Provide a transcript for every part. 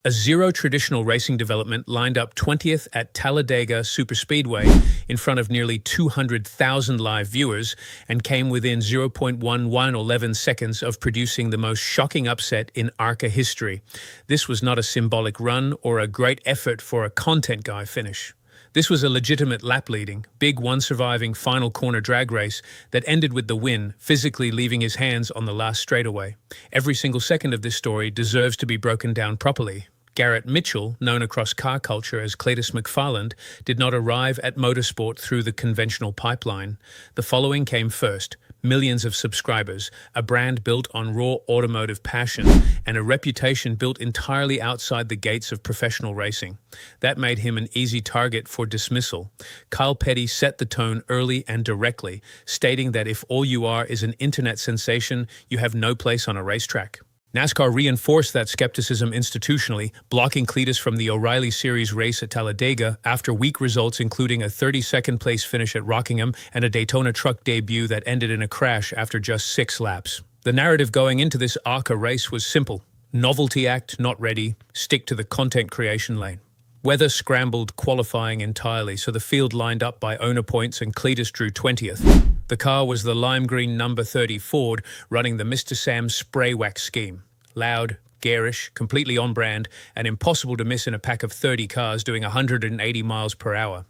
A zero traditional racing development lined up 20th at Talladega Superspeedway in front of nearly 200,000 live viewers and came within 0.1111 seconds of producing the most shocking upset in ARCA history. This was not a symbolic run or a great effort for a content guy finish. This was a legitimate lap-leading, big one-surviving final corner drag race that ended with the win, physically leaving his hands on the last straightaway. Every single second of this story deserves to be broken down properly. Garrett Mitchell, known across car culture as Cleetus McFarland, did not arrive at motorsport through the conventional pipeline. The following came first: millions of subscribers, a brand built on raw automotive passion, and a reputation built entirely outside the gates of professional racing. That made him an easy target for dismissal. Kyle Petty set the tone early and directly, stating that if all you are is an internet sensation, you have no place on a racetrack. NASCAR reinforced that skepticism institutionally, blocking Cleetus from the O'Reilly Series race at Talladega after weak results including a 32nd place finish at Rockingham and a Daytona truck debut that ended in a crash after just 6 laps. The narrative going into this ARCA race was simple: novelty act, not ready, stick to the content creation lane. Weather scrambled qualifying entirely, so the field lined up by owner points and Cleetus drew 20th. The car was the lime green number 30 Ford running the Mr. Sam spray wax scheme. Loud, garish, completely on brand, and impossible to miss in a pack of 30 cars doing 180 miles per hour.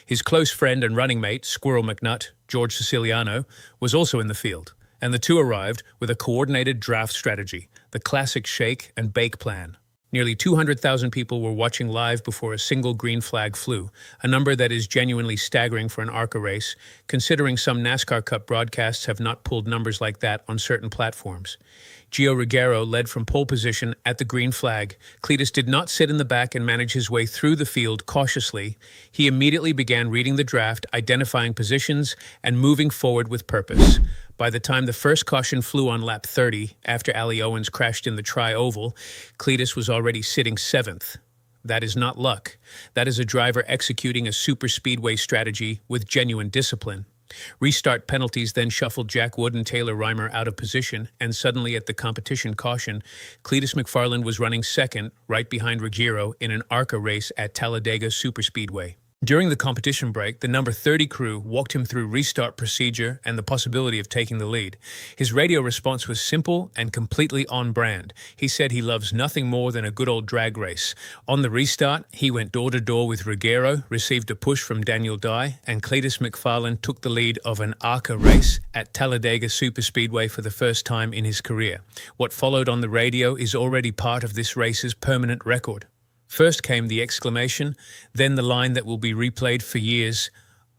His close friend and running mate, Squirrel McNutt, George Siciliano, was also in the field, and the two arrived with a coordinated draft strategy, the classic shake and bake plan. Nearly 200,000 people were watching live before a single green flag flew, a number that is genuinely staggering for an ARCA race, considering some NASCAR Cup broadcasts have not pulled numbers like that on certain platforms. Gio Ruggiero led from pole position at the green flag. Cleetus did not sit in the back and manage his way through the field cautiously. He immediately began reading the draft, identifying positions, and moving forward with purpose. By the time the first caution flew on lap 30, after Ali Owens crashed in the tri-oval, Cleetus was already sitting 7th. That is not luck. That is a driver executing a superspeedway strategy with genuine discipline. Restart penalties then shuffled Jack Wood and Taylor Reimer out of position, and suddenly at the competition caution, Cleetus McFarland was running second, right behind Ruggiero, in an ARCA race at Talladega Superspeedway. During the competition break, the number 30 crew walked him through restart procedure and the possibility of taking the lead. His radio response was simple and completely on brand. He said he loves nothing more than a good old drag race. On the restart, he went door to door with Ruggiero, received a push from Daniel Dye, and Cleetus McFarland took the lead of an ARCA race at Talladega Superspeedway for the first time in his career. What followed on the radio is already part of this race's permanent record. First came the exclamation, then the line that will be replayed for years: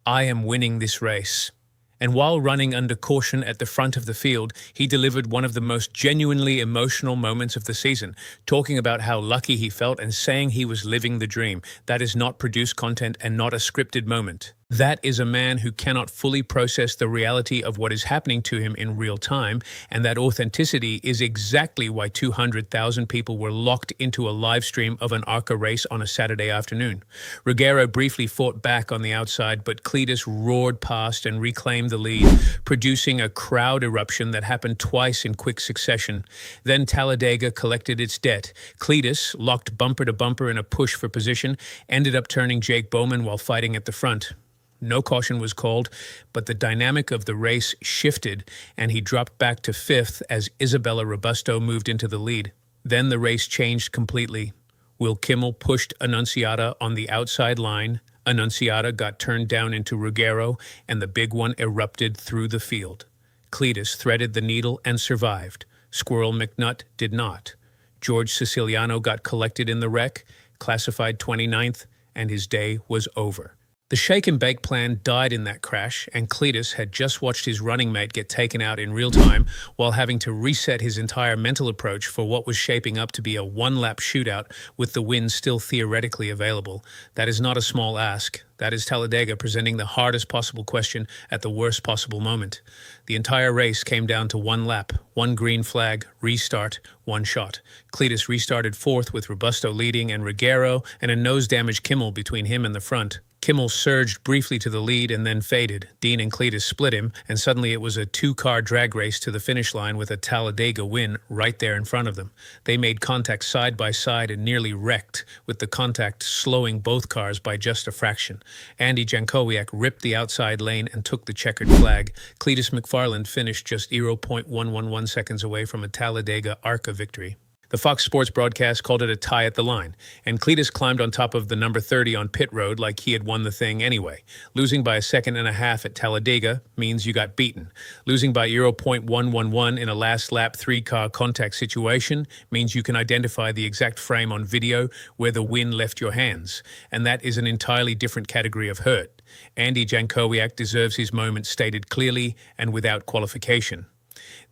"I am winning this race." And while running under caution at the front of the field, he delivered one of the most genuinely emotional moments of the season, talking about how lucky he felt and saying he was living the dream. That is not produced content and not a scripted moment. That is a man who cannot fully process the reality of what is happening to him in real time, and that authenticity is exactly why 200,000 people were locked into a live stream of an ARCA race on a Saturday afternoon. Ruggiero briefly fought back on the outside, but Cleetus roared past and reclaimed the lead, producing a crowd eruption that happened twice in quick succession. Then Talladega collected its debt. Cleetus, locked bumper to bumper in a push for position, ended up turning Jake Bowman while fighting at the front. No caution was called, but the dynamic of the race shifted, and he dropped back to 5th as Isabella Robusto moved into the lead. Then the race changed completely. Will Kimmel pushed Annunziata on the outside line. Annunziata got turned down into Ruggiero, and the big one erupted through the field. Cleetus threaded the needle and survived. Squirrel McNutt did not. George Siciliano got collected in the wreck, classified 29th, and his day was over. The shake and bake plan died in that crash, and Cleetus had just watched his running mate get taken out in real time while having to reset his entire mental approach for what was shaping up to be a one-lap shootout with the win still theoretically available. That is not a small ask. That is Talladega presenting the hardest possible question at the worst possible moment. The entire race came down to one lap, one green flag, restart, one shot. Cleetus restarted 4th with Robusto leading and Ruggiero and a nose-damaged Kimmel between him and the front. Kimmel surged briefly to the lead and then faded. Dean and Cleetus split him, and suddenly it was a two-car drag race to the finish line with a Talladega win right there in front of them. They made contact side by side and nearly wrecked, with the contact slowing both cars by just a fraction. Andy Jankowiak ripped the outside lane and took the checkered flag. Cleetus McFarland finished just 0.111 seconds away from a Talladega ARCA victory. The Fox Sports broadcast called it a tie at the line, and Cleetus climbed on top of the number 30 on pit road like he had won the thing anyway. Losing by a second and a half at Talladega means you got beaten. Losing by 0.111 in a last lap three-car contact situation means you can identify the exact frame on video where the win left your hands, and that is an entirely different category of hurt. Andy Jankowiak deserves his moment stated clearly and without qualification.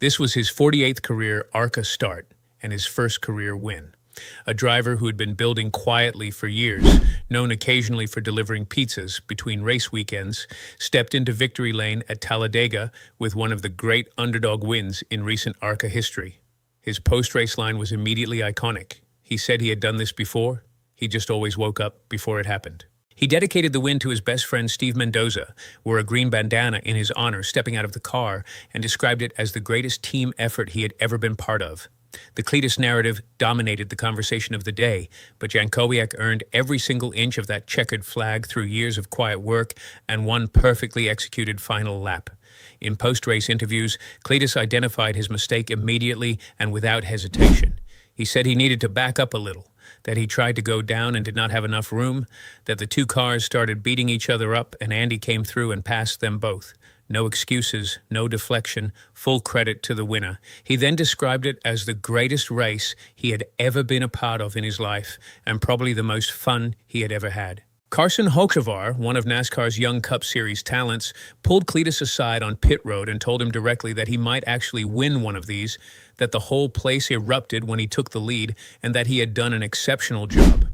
This was his 48th career ARCA start and his first career win. A driver who had been building quietly for years, known occasionally for delivering pizzas between race weekends, stepped into victory lane at Talladega with one of the great underdog wins in recent ARCA history. His post-race line was immediately iconic. He said he had done this before. He just always woke up before it happened. He dedicated the win to his best friend Steve Mendoza, wore a green bandana in his honor stepping out of the car, and described it as the greatest team effort he had ever been part of. The Cleetus narrative dominated the conversation of the day, but Jankowiak earned every single inch of that checkered flag through years of quiet work and one perfectly executed final lap. In post-race interviews, Cleetus identified his mistake immediately and without hesitation. He said he needed to back up a little, that he tried to go down and did not have enough room, that the two cars started beating each other up and Andy came through and passed them both. No excuses, no deflection, full credit to the winner. He then described it as the greatest race he had ever been a part of in his life and probably the most fun he had ever had. Carson Hocevar, one of NASCAR's Young Cup Series talents, pulled Cleetus aside on pit road and told him directly that he might actually win one of these, that the whole place erupted when he took the lead, and that he had done an exceptional job.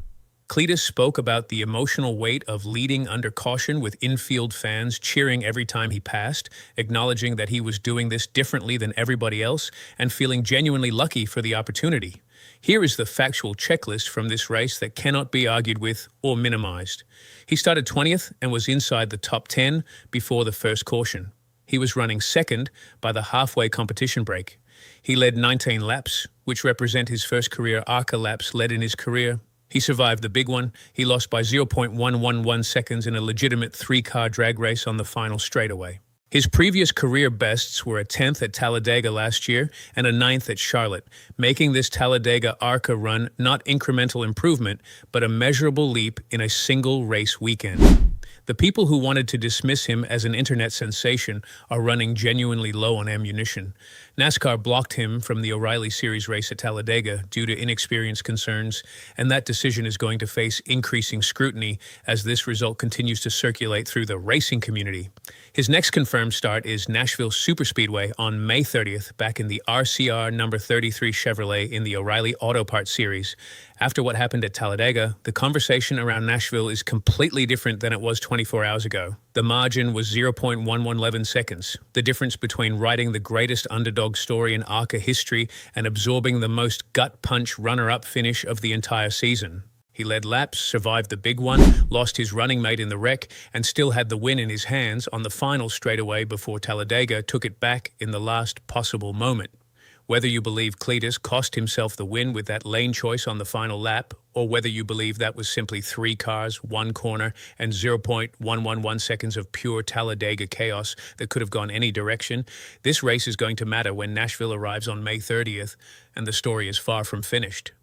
Cleetus spoke about the emotional weight of leading under caution with infield fans cheering every time he passed, acknowledging that he was doing this differently than everybody else and feeling genuinely lucky for the opportunity. Here is the factual checklist from this race that cannot be argued with or minimized. He started 20th and was inside the top 10 before the first caution. He was running second by the halfway competition break. He led 19 laps, which represent his first career ARCA laps led in his career. He survived the big one. He lost by 0.111 seconds in a legitimate three-car drag race on the final straightaway. His previous career bests were a 10th at Talladega last year and a 9th at Charlotte, making this Talladega ARCA run not incremental improvement, but a measurable leap in a single race weekend. The people who wanted to dismiss him as an internet sensation are running genuinely low on ammunition. NASCAR blocked him from the O'Reilly Series race at Talladega due to inexperience concerns, and that decision is going to face increasing scrutiny as this result continues to circulate through the racing community. His next confirmed start is Nashville Superspeedway on May 30th, back in the RCR number 33 Chevrolet in the O'Reilly Auto Parts Series. After what happened at Talladega, the conversation around Nashville is completely different than it was 24 hours ago. The margin was 0.111 seconds. The difference between writing the greatest underdog story in ARCA history and absorbing the most gut-punch runner-up finish of the entire season. He led laps, survived the big one, lost his running mate in the wreck, and still had the win in his hands on the final straightaway before Talladega took it back in the last possible moment. Whether you believe Cleetus cost himself the win with that lane choice on the final lap, or whether you believe that was simply three cars, one corner, and 0.111 seconds of pure Talladega chaos that could have gone any direction, this race is going to matter when Nashville arrives on May 30th, and the story is far from finished.